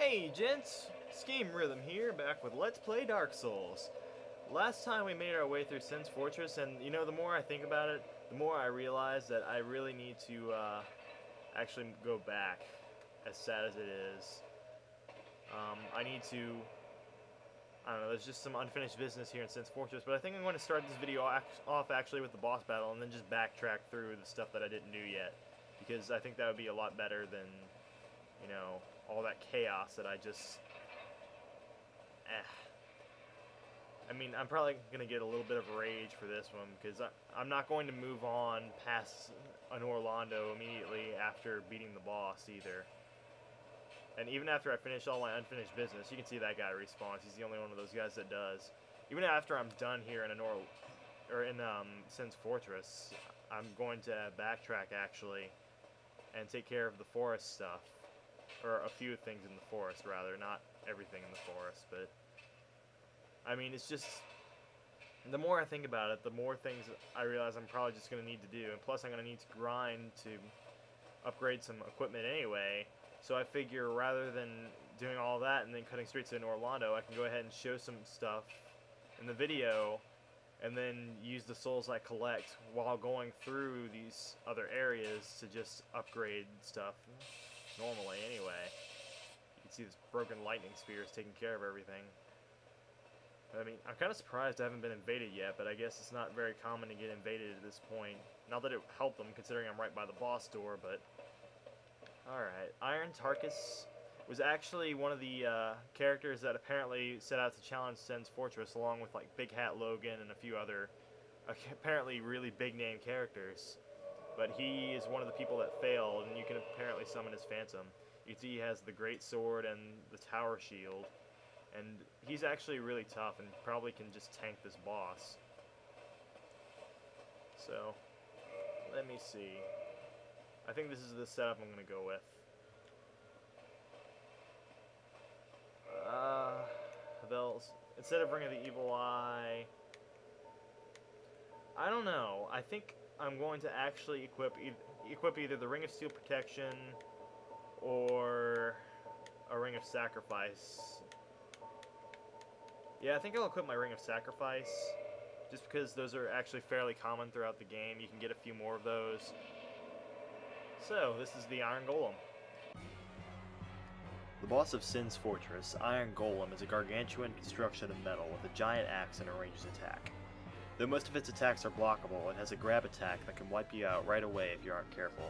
Hey gents, Scheme Rhythm here, back with Let's Play Dark Souls. Last time we made our way through Sin's Fortress, and you know, the more I think about it, the more I realize that I really need to actually go back, as sad as it is. I need to, I don't know, there's just some unfinished business here in Sin's Fortress, but I think I'm going to start this video off actually with the boss battle, and then just backtrack through the stuff that I didn't do yet, because I think that would be a lot better than, you know, all that chaos that I just... I mean, I'm probably going to get a little bit of rage for this one, because I'm not going to move on past an Orlando immediately after beating the boss, either. And even after I finish all my unfinished business, you can see that guy respawns. He's the only one of those guys that does. Even after I'm done here in Sin's Fortress, I'm going to backtrack, actually, and take care of the forest stuff. Or a few things in the forest, rather. Not everything in the forest, but... I mean, it's just... The more I think about it, the more things I realize I'm probably just going to need to do. And plus, I'm going to need to grind to upgrade some equipment anyway. So I figure, rather than doing all that and then cutting straight to an Orlando, I can go ahead and show some stuff in the video, and then use the souls I collect while going through these other areas to just upgrade stuff. Normally, anyway. You can see this broken lightning spear is taking care of everything. I mean, I'm kind of surprised I haven't been invaded yet, but I guess it's not very common to get invaded at this point. Not that it helped them, considering I'm right by the boss door, but... Alright. Iron Tarkus was actually one of the characters that apparently set out to challenge Sin's Fortress, along with, like, Big Hat Logan and a few other apparently really big-name characters. But he is one of the people that failed, and you can apparently summon his Phantom. You can see he has the Great Sword and the Tower Shield, and he's actually really tough and probably can just tank this boss. So, let me see. I think this is the setup I'm going to go with. Instead of Ring of the Evil Eye... I don't know. I think I'm going to actually equip either the Ring of Steel Protection or a Ring of Sacrifice. Yeah, I think I'll equip my Ring of Sacrifice, just because those are actually fairly common throughout the game. You can get a few more of those. So, this is the Iron Golem. The boss of Sin's Fortress, Iron Golem, is a gargantuan construction of metal with a giant axe and a ranged attack. Though most of its attacks are blockable, it has a grab attack that can wipe you out right away if you aren't careful.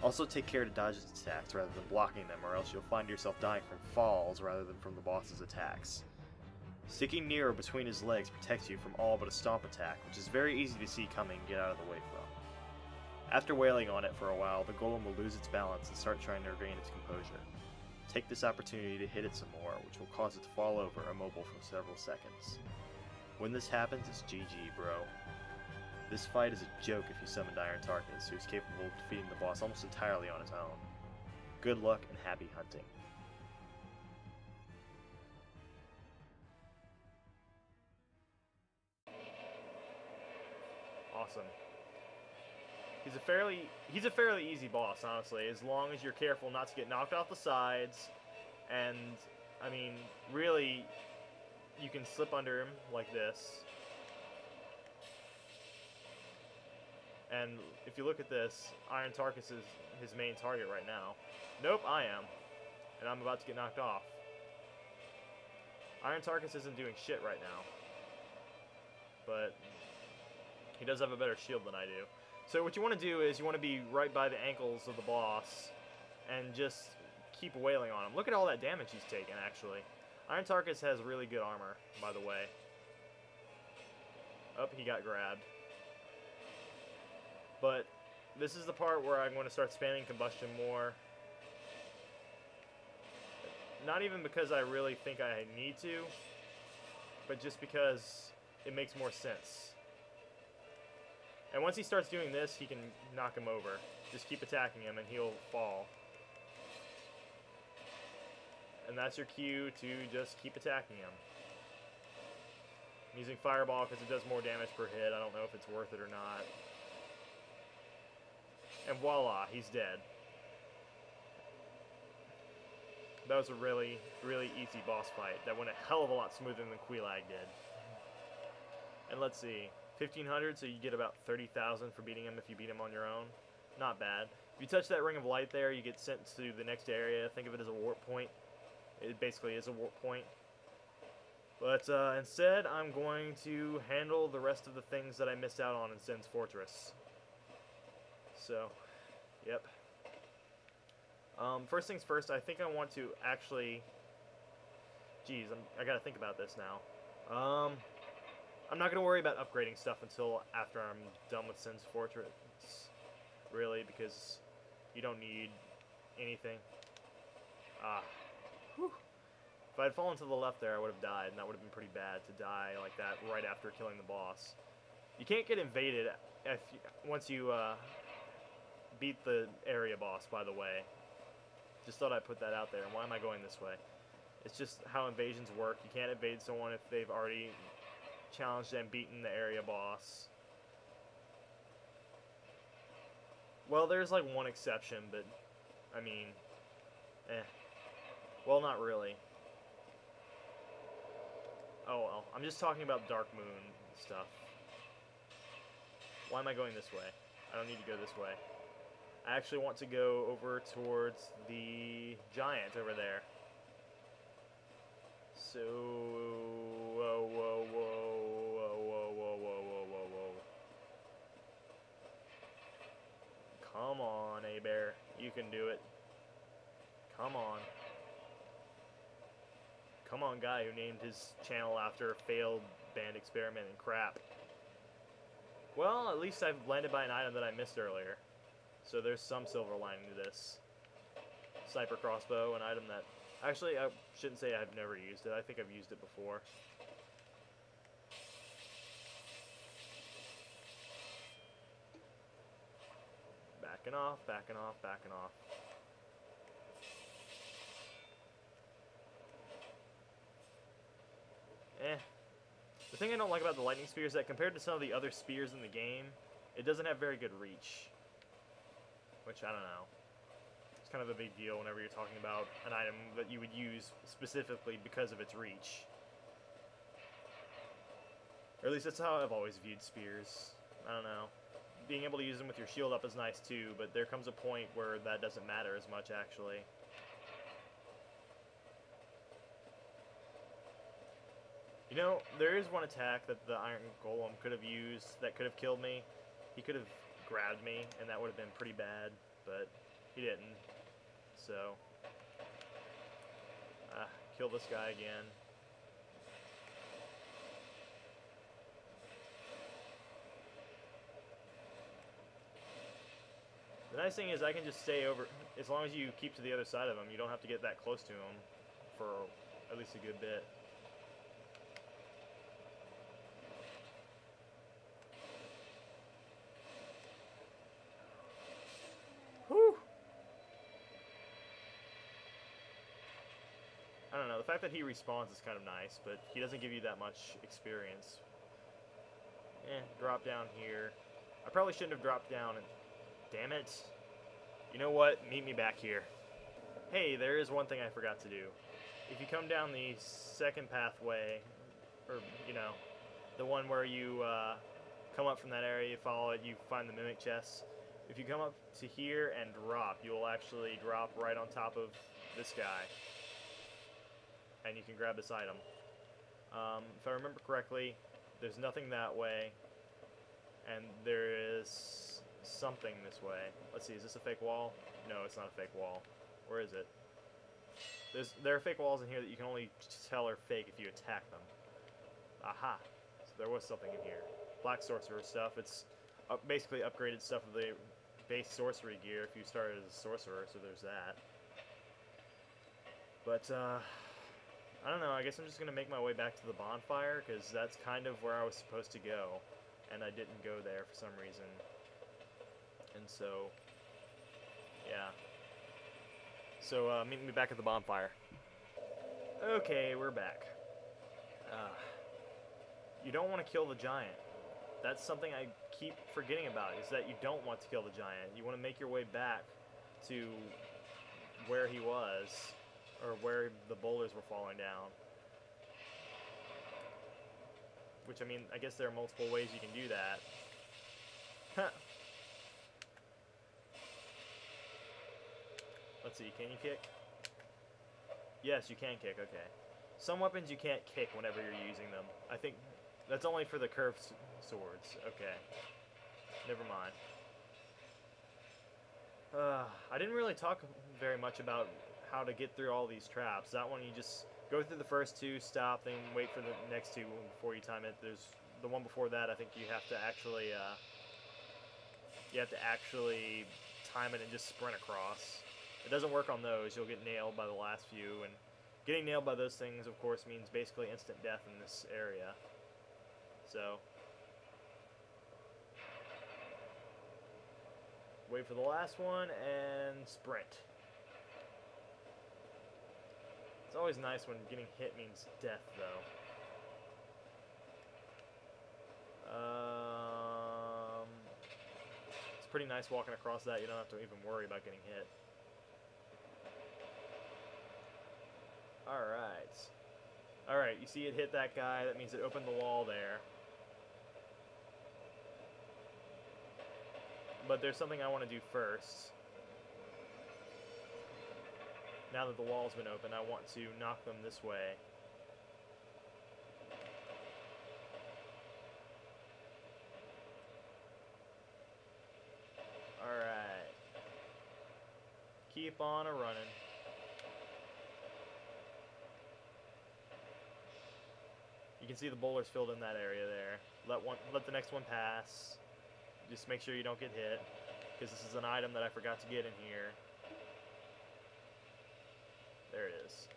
Also take care to dodge its attacks rather than blocking them, or else you'll find yourself dying from falls rather than from the boss's attacks. Sticking near or between his legs protects you from all but a stomp attack, which is very easy to see coming and get out of the way from. After wailing on it for a while, the golem will lose its balance and start trying to regain its composure. Take this opportunity to hit it some more, which will cause it to fall over immobile for several seconds. When this happens, it's GG, bro. This fight is a joke if you summoned Iron Tarkus, who is capable of defeating the boss almost entirely on his own. Good luck and happy hunting. Awesome. He's a fairly easy boss, honestly, as long as you're careful not to get knocked off the sides, and, I mean, really, you can slip under him like this. And if you look at this, Iron Tarkus is his main target right now. Nope, I am. And I'm about to get knocked off. Iron Tarkus isn't doing shit right now. But he does have a better shield than I do. So what you want to do is you want to be right by the ankles of the boss and just keep wailing on him. Look at all that damage he's taken, actually. Iron Tarkus has really good armor, by the way. Oh, he got grabbed. But this is the part where I'm going to start spamming combustion more. Not even because I really think I need to, but just because it makes more sense. And once he starts doing this, he can knock him over. Just keep attacking him and he'll fall. And that's your cue to just keep attacking him. I'm using Fireball because it does more damage per hit. I don't know if it's worth it or not. And voila, he's dead. That was a really, really easy boss fight. That went a hell of a lot smoother than Quelaag did. And let's see, 1,500, so you get about 30,000 for beating him if you beat him on your own. Not bad. If you touch that ring of light there, you get sent to the next area. Think of it as a warp point. It basically is a warp point. But instead, I'm going to handle the rest of the things that I missed out on in Sen's Fortress. So, yep. First things first, I think I want to actually... Geez, I gotta think about this now. I'm not gonna worry about upgrading stuff until after I'm done with Sen's Fortress, really, because you don't need anything. Whew. If I had fallen to the left there, I would have died, and that would have been pretty bad to die like that right after killing the boss. You can't get invaded once you beat the area boss, by the way. Just thought I'd put that out there. And why am I going this way? It's just how invasions work. You can't invade someone if they've already challenged and beaten the area boss. Well, there's like one exception, but I mean, well, not really. Oh well, I'm just talking about Dark Moon stuff. Why am I going this way? I don't need to go this way. I actually want to go over towards the giant over there. So, whoa, whoa, whoa, whoa, whoa, whoa, whoa, whoa, whoa, whoa. Come on, A-Bear. You can do it. Come on. Come on, guy who named his channel after a failed band experiment and crap. Well, at least I've landed by an item that I missed earlier. So there's some silver lining to this. Sniper crossbow, an item that... Actually, I shouldn't say I've never used it. I think I've used it before. Backing off, backing off, backing off. The thing I don't like about the lightning spear is that compared to some of the other spears in the game, it doesn't have very good reach. Which, I don't know. It's kind of a big deal whenever you're talking about an item that you would use specifically because of its reach. Or at least that's how I've always viewed spears. I don't know. Being able to use them with your shield up is nice too, but there comes a point where that doesn't matter as much, actually. You know, there is one attack that the Iron Golem could have used that could have killed me. He could have grabbed me, and that would have been pretty bad, but he didn't. So, kill this guy again. The nice thing is I can just stay over, as long as you keep to the other side of him, you don't have to get that close to him for at least a good bit. Whew! I don't know, the fact that he respawns is kind of nice, but he doesn't give you that much experience. Drop down here. I probably shouldn't have dropped down and... Damn it. You know what? Meet me back here. Hey, there is one thing I forgot to do. If you come down the second pathway, or, you know, the one where you come up from that area, you follow it, you find the mimic chests. If you come up to here and drop, you will actually drop right on top of this guy. And you can grab this item. If I remember correctly, there's nothing that way. And there is something this way. Let's see, is this a fake wall? No, it's not a fake wall. Where is it? There are fake walls in here that you can only tell are fake if you attack them. Aha! So there was something in here. Black sorcerer stuff. It's basically upgraded stuff of the base sorcery gear if you started as a sorcerer, so there's that. But, I don't know, I guess I'm just going to make my way back to the bonfire, because that's kind of where I was supposed to go, and I didn't go there for some reason. And so, yeah. So, meet me back at the bonfire. Okay, we're back. You don't want to kill the giant. That's something I keep forgetting about, is that you don't want to kill the giant. You want to make your way back to where he was, or where the boulders were falling down. Which, I mean, I guess there are multiple ways you can do that. Huh. Let's see, can you kick? Yes, you can kick, okay. Some weapons you can't kick whenever you're using them. I think that's only for the curved swords. Okay. Never mind. I didn't really talk very much about how to get through all these traps. That one you just go through the first two, stop, then wait for the next two before you time it. There's the one before that. I think you have to actually time it and just sprint across. It doesn't work on those. You'll get nailed by the last few, and getting nailed by those things, of course, means basically instant death in this area. So wait for the last one and sprint. It's always nice when getting hit means death, though. It's pretty nice walking across that. You don't have to even worry about getting hit. Alright. Alright, you see it hit that guy. That means it opened the wall there. But there's something I want to do first. Now that the wall's been opened, I want to knock them this way. Alright. Keep on a-running. You can see the boulders filled in that area there. Let the next one pass. Just make sure you don't get hit, because this is an item that I forgot to get in here. There it is.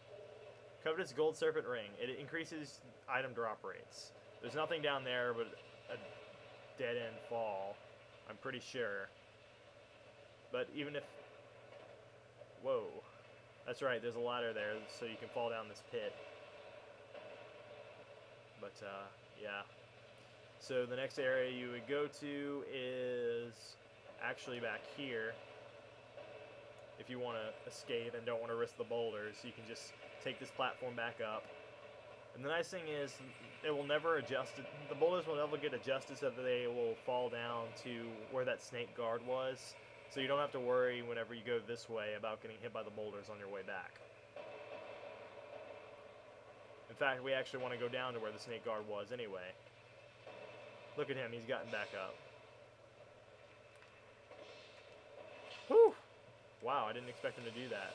Covetous Gold Serpent Ring. It increases item drop rates. There's nothing down there but a dead-end fall, I'm pretty sure. But even if... Whoa. That's right, there's a ladder there, so you can fall down this pit. But, yeah. So the next area you would go to is actually back here. If you want to escape and don't want to risk the boulders, you can just take this platform back up. And the nice thing is, it will never adjust. The boulders will never get adjusted so that they will fall down to where that snake guard was. So you don't have to worry whenever you go this way about getting hit by the boulders on your way back. In fact, we actually want to go down to where the snake guard was anyway. Look at him, he's gotten back up. Whew! Wow, I didn't expect him to do that.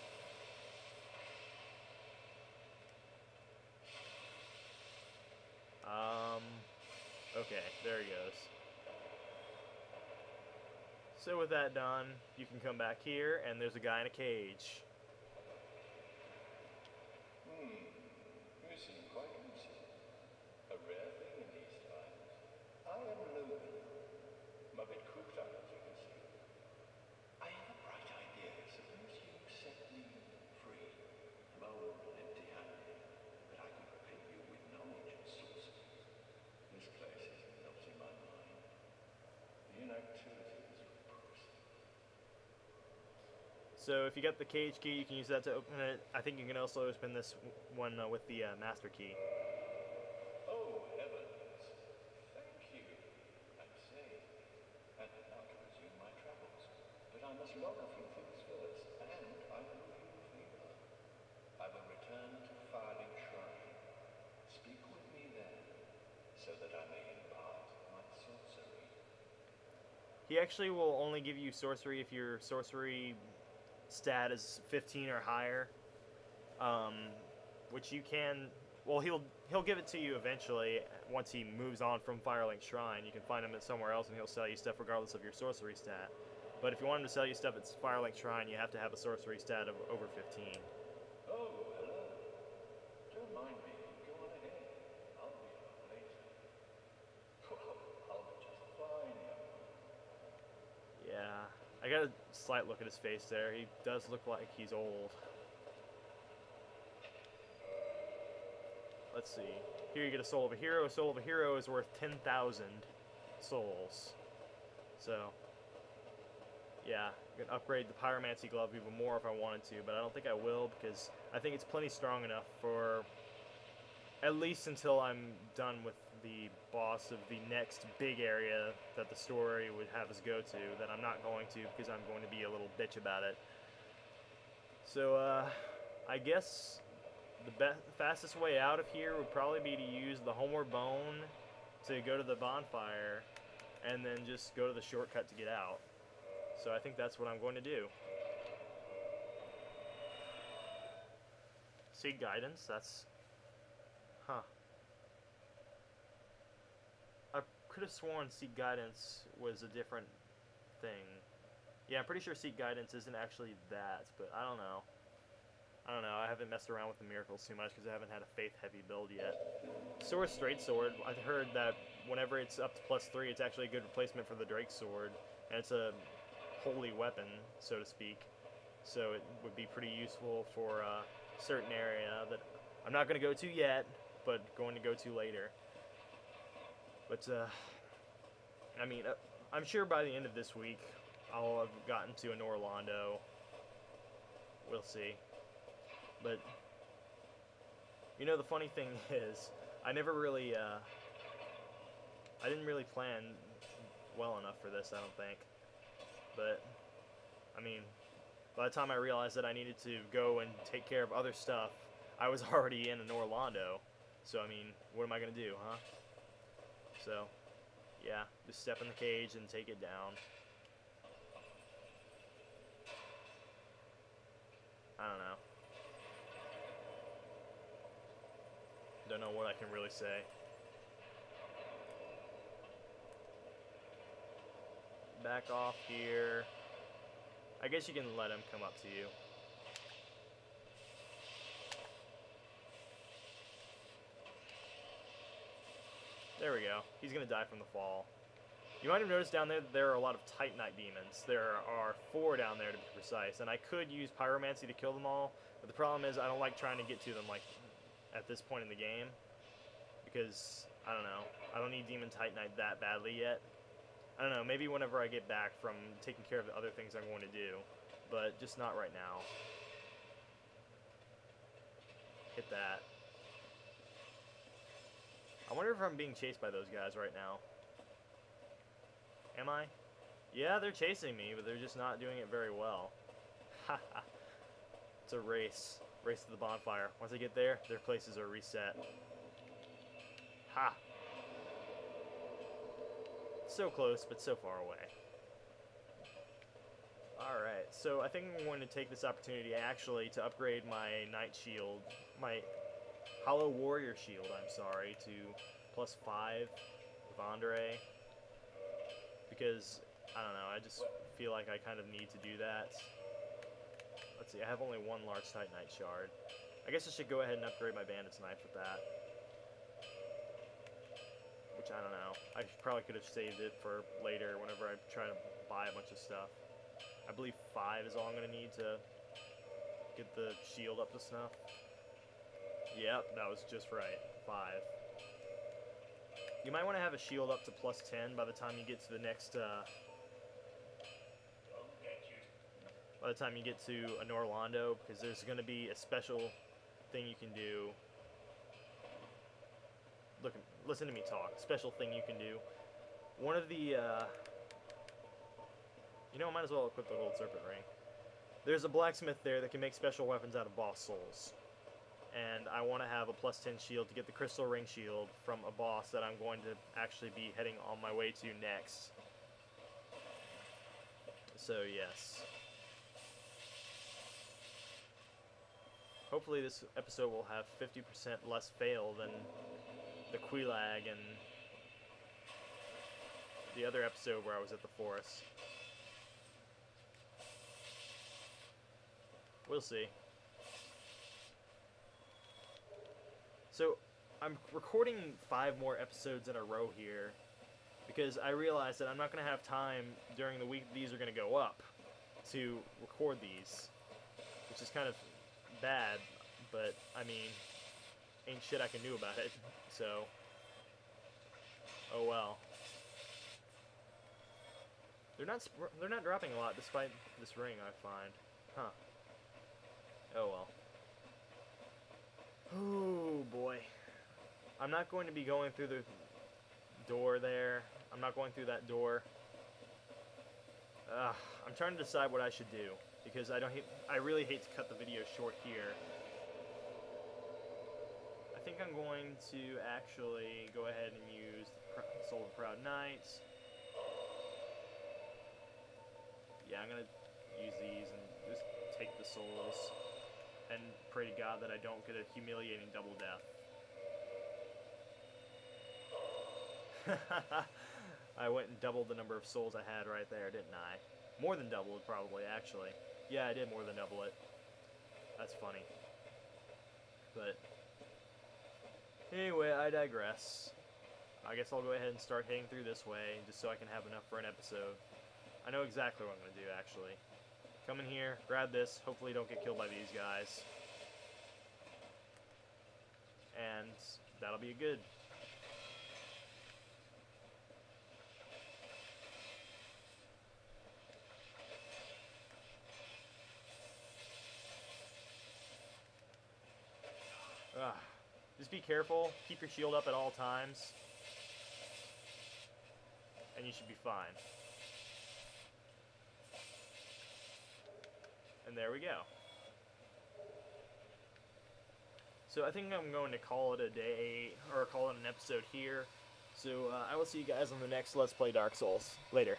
Okay, there he goes. So with that done, you can come back here, and there's a guy in a cage. You seem quite lucid. A rare thing in these times. I am Logan. I'm a bit cooped up, as you can see. I have a bright idea. Suppose you set me free. I'm old and empty-handed, but I can repay you with knowledge and sorcery. This place is not in my mind. The inactivity is repressed. So if you got the cage key, you can use that to open it. I think you can also open this one with the master key. Oh, heavens. Thank you. I'm safe. And now to resume my travels. But I must log a few things first, and I will do you a favor. I will return to Firelink Shrine. Speak with me then, so that I may impart my sorcery. He actually will only give you sorcery if your sorcery stat is 15 or higher, which you can. Well, he'll give it to you eventually once he moves on from Firelink Shrine. You can find him at somewhere else, and he'll sell you stuff regardless of your sorcery stat. But if you want him to sell you stuff at Firelink Shrine, you have to have a sorcery stat of over 15. Oh, hello. Don't mind me. Go on ahead. I'll be up later. Well, I'll be just fine, young man. Yeah, I got a slight look at his face there. He does look like he's old. Let's see. Here you get a soul of a hero. A soul of a hero is worth 10,000 souls. So, yeah, I can upgrade the pyromancy glove even more if I wanted to, but I don't think I will because I think it's plenty strong enough for at least until I'm done with the boss of the next big area that the story would have us go to, that I'm not going to because I'm going to be a little bitch about it. So, I guess the fastest way out of here would probably be to use the homeward bone to go to the bonfire and then just go to the shortcut to get out. So I think that's what I'm going to do. Seek guidance, that's... Huh. I could have sworn seek guidance was a different thing. Yeah, I'm pretty sure seek guidance isn't actually that, but I don't know. I haven't messed around with the miracles too much because I haven't had a faith-heavy build yet. Sword, straight sword. I've heard that whenever it's up to +3, it's actually a good replacement for the Drake sword, and it's a holy weapon, so to speak. So it would be pretty useful for a certain area that I'm not going to go to yet, but going to go to later. But, I mean, I'm sure by the end of this week, I'll have gotten to an Orlando. We'll see. But, you know, the funny thing is, I never really, I didn't really plan well enough for this, I don't think. But, I mean, by the time I realized that I needed to go and take care of other stuff, I was already in an Orlando. So, I mean, what am I going to do, huh? So, yeah, just step in the cage and take it down. I don't know. Don't know what I can really say. Back off here. I guess you can let him come up to you. There we go. He's gonna die from the fall. You might have noticed down there that there are a lot of Titanite demons. There are 4 down there to be precise, and I could use pyromancy to kill them all, but the problem is I don't like trying to get to them like at this point in the game, because I don't know, I don't need demon Titanite that badly yet. I don't know, maybe whenever I get back from taking care of the other things I'm going to do, but just not right now. Hit that. I wonder if I'm being chased by those guys right now. Am I? Yeah, they're chasing me, but they're just not doing it very well. Haha. It's a race. Race to the bonfire. Once I get there, their places are reset. Ha! So close, but so far away. Alright, so I think I'm going to take this opportunity actually to upgrade my Knight Shield, my Hollow Warrior Shield, I'm sorry, to +5 Vendere. Because, I don't know, I just feel like I kind of need to do that. Let's see, I have only 1 large Titanite shard. I guess I should go ahead and upgrade my Bandit's Knife with that. Which, I don't know. I probably could have saved it for later whenever I try to buy a bunch of stuff. I believe 5 is all I'm going to need to get the shield up to snuff. Yep, that was just right. 5. You might want to have a shield up to +10 by the time you get to the next, by the time you get to an Orlando, because there's going to be a special thing you can do. Look, listen to me talk. Special thing you can do. One of the, you know, I might as well equip the Gold Serpent Ring. There's a blacksmith there that can make special weapons out of boss souls. And I want to have a +10 shield to get the Crystal Ring Shield from a boss that I'm going to actually be heading on my way to next. So, yes. Hopefully this episode will have 50% less fail than the Quelaag and the other episode where I was at the forest. We'll see. So, I'm recording 5 more episodes in a row here because I realized that I'm not going to have time during the week these are going to go up to record these, which is kind of bad, but, I mean, ain't shit I can do about it, so, oh well. They're not dropping a lot despite this ring, I find. Huh. Oh well. Oh boy. I'm not going to be going through the door there. I'm not going through that door. I'm trying to decide what I should do because I really hate to cut the video short here. I think I'm going to actually go ahead and use the Soul of the Proud Knights. Yeah, I'm gonna use these and just take the souls and pray to God that I don't get a humiliating double death. I went and doubled the number of souls I had right there, didn't I? More than doubled, probably, actually. Yeah, I did more than double it. That's funny. But anyway, I digress. I guess I'll go ahead and start heading through this way, just so I can have enough for an episode. I know exactly what I'm going to do, actually. Come in here, grab this, hopefully don't get killed by these guys. And that'll be good. Just be careful, keep your shield up at all times, and you should be fine. And there we go. So I think I'm going to call it a day, or call it an episode here. So I will see you guys on the next Let's Play Dark Souls. Later.